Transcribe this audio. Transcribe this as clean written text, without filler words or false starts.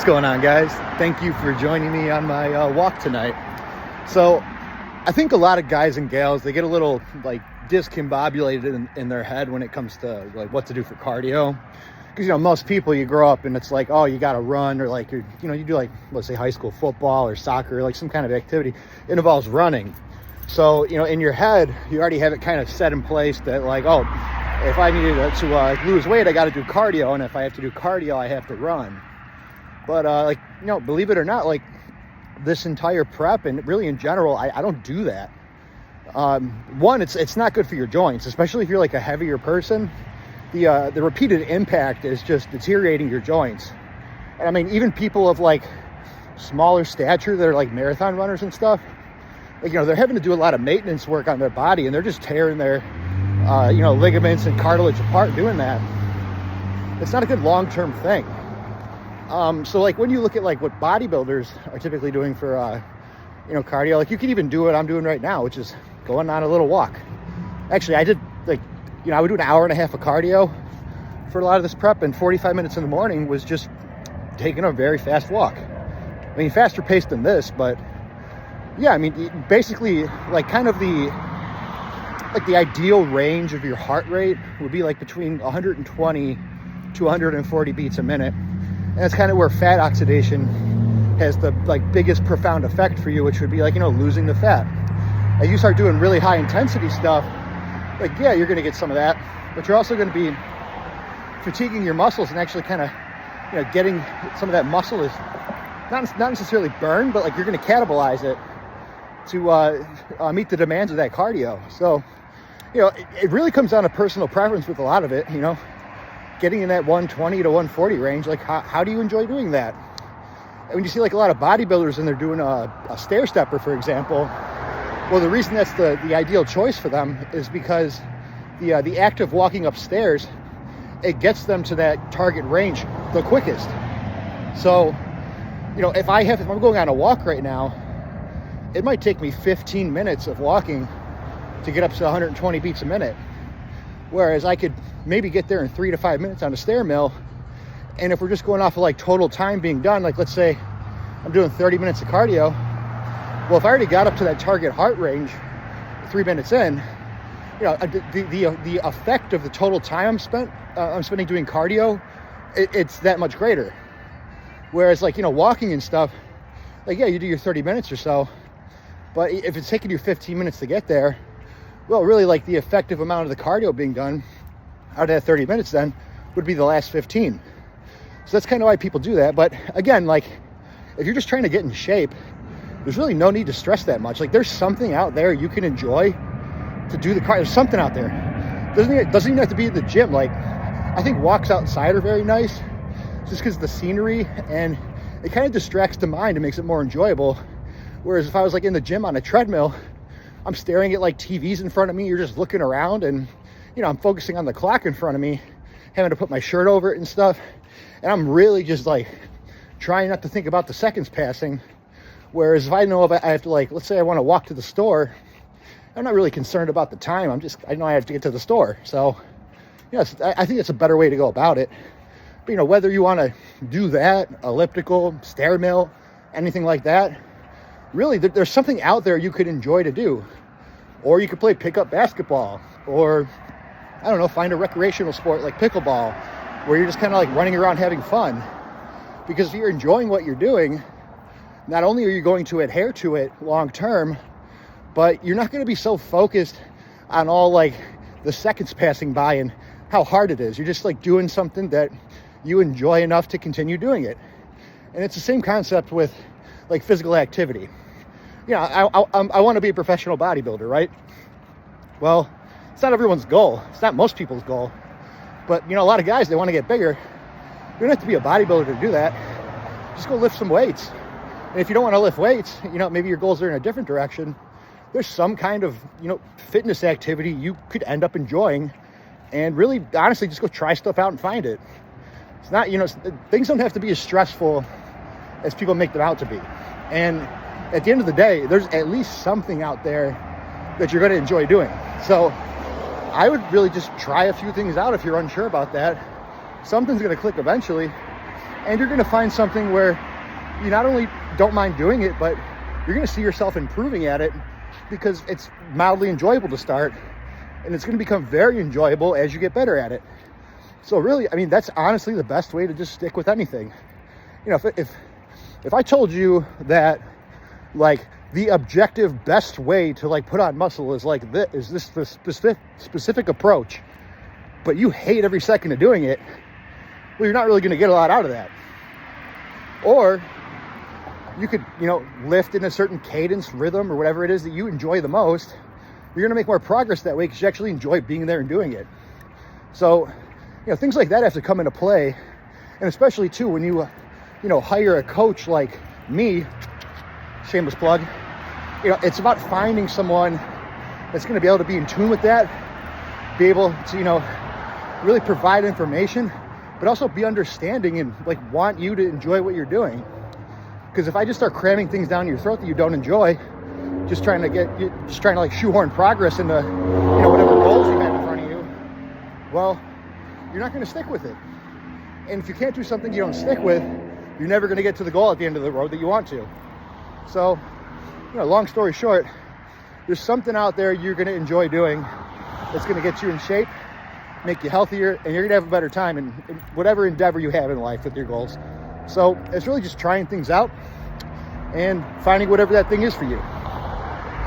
What's going on, guys? Thank you for joining me on my walk tonight. So I think a lot of guys and gals, they get a little like discombobulated in their head when it comes to like what to do for cardio. Because, most people, you grow up and it's like, oh, you got to run, or like, you do like, let's say high school football or soccer, or like some kind of activity. It involves running. So, in your head, you already have it kind of set in place that like, oh, if I needed to lose weight, I got to do cardio. And if I have to do cardio, I have to run. But believe it or not, like this entire prep and really in general, I don't do that. One, it's not good for your joints, especially if you're like a heavier person. The repeated impact is just deteriorating your joints. And I mean, even people of like smaller stature that are like marathon runners and stuff, like, they're having to do a lot of maintenance work on their body, and they're just tearing their, ligaments and cartilage apart doing that. It's not a good long-term thing. So like when you look at like what bodybuilders are typically doing for, cardio, like you can even do what I'm doing right now, which is going on a little walk. Actually, I did like, I would do an hour and a half of cardio for a lot of this prep, and 45 minutes in the morning was just taking a very fast walk. I mean, faster paced than this, but yeah, I mean, basically like kind of the ideal range of your heart rate would be like between 120 to 140 beats a minute. And that's kind of where fat oxidation has the like biggest profound effect for you, which would be like, losing the fat. As you start doing really high intensity stuff, like, yeah, you're going to get some of that, but you're also going to be fatiguing your muscles and actually kind of, getting some of that muscle is not necessarily burned, but like you're going to catabolize it to meet the demands of that cardio. So, it really comes down to personal preference with a lot of it, getting in that 120 to 140 range. Like, how do you enjoy doing that? And when you see like a lot of bodybuilders and they're doing a stair stepper, for example, well, the reason that's the ideal choice for them is because the act of walking upstairs, it gets them to that target range the quickest. So, if I'm going on a walk right now, it might take me 15 minutes of walking to get up to 120 beats a minute. Whereas I could maybe get there in 3 to 5 minutes on a stair mill. And if we're just going off of like total time being done, like let's say I'm doing 30 minutes of cardio. Well, if I already got up to that target heart range 3 minutes in, the effect of the total time I'm spending doing cardio, it's that much greater. Whereas like, walking and stuff, like, yeah, you do your 30 minutes or so, but if it's taking you 15 minutes to get there, well, really like the effective amount of the cardio being done out of that 30 minutes then would be the last 15. So that's kind of why people do that. But again, like if you're just trying to get in shape, there's really no need to stress that much. Like there's something out there you can enjoy to do the cardio. There's something out there. Doesn't even have to be at the gym. Like I think walks outside are very nice just because the scenery, and it kind of distracts the mind and makes it more enjoyable. Whereas if I was like in the gym on a treadmill, I'm staring at like TVs in front of me. You're just looking around and, I'm focusing on the clock in front of me, having to put my shirt over it and stuff. And I'm really just like trying not to think about the seconds passing. Whereas if I know I have to like, let's say I want to walk to the store, I'm not really concerned about the time. I know I have to get to the store. So, yes, I think it's a better way to go about it. But, whether you want to do that, elliptical, stair mill, anything like that, really, there's something out there you could enjoy to do. Or you could play pickup basketball, or, I don't know, find a recreational sport like pickleball, where you're just kind of like running around having fun. Because if you're enjoying what you're doing, not only are you going to adhere to it long term, but you're not going to be so focused on all like the seconds passing by and how hard it is. You're just like doing something that you enjoy enough to continue doing it. And it's the same concept with like physical activity. I want to be a professional bodybuilder, right? Well, it's not everyone's goal. It's not most people's goal. But, a lot of guys, they want to get bigger. You don't have to be a bodybuilder to do that. Just go lift some weights. And if you don't want to lift weights, maybe your goals are in a different direction. There's some kind of, fitness activity you could end up enjoying, and really, honestly, just go try stuff out and find it. It's not, things don't have to be as stressful as people make them out to be. And at the end of the day, there's at least something out there that you're going to enjoy doing. So I would really just try a few things out if you're unsure about that. Something's going to click eventually. And you're going to find something where you not only don't mind doing it, but you're going to see yourself improving at it because it's mildly enjoyable to start, and it's going to become very enjoyable as you get better at it. So really, I mean, that's honestly the best way to just stick with anything. You know, if I told you that like the objective best way to like put on muscle is like this specific approach, but you hate every second of doing it, well, you're not really going to get a lot out of that. Or you could, you know, lift in a certain cadence, rhythm, or whatever it is that you enjoy the most. You're going to make more progress that way because you actually enjoy being there and doing it. So, you know, things like that have to come into play. And especially too, when you hire a coach like me, shameless plug, you know, it's about finding someone that's going to be able to be in tune with that, be able to, you know, really provide information, but also be understanding and like want you to enjoy what you're doing. Because if I just start cramming things down your throat that you don't enjoy, just trying to like shoehorn progress into, you know, whatever goals you have in front of you, well, you're not going to stick with it. And if you can't do something you don't stick with, you're never going to get to the goal at the end of the road that you want to. So, you know, long story short, there's something out there you're going to enjoy doing that's going to get you in shape, make you healthier, and you're going to have a better time in whatever endeavor you have in life with your goals. So it's really just trying things out and finding whatever that thing is for you.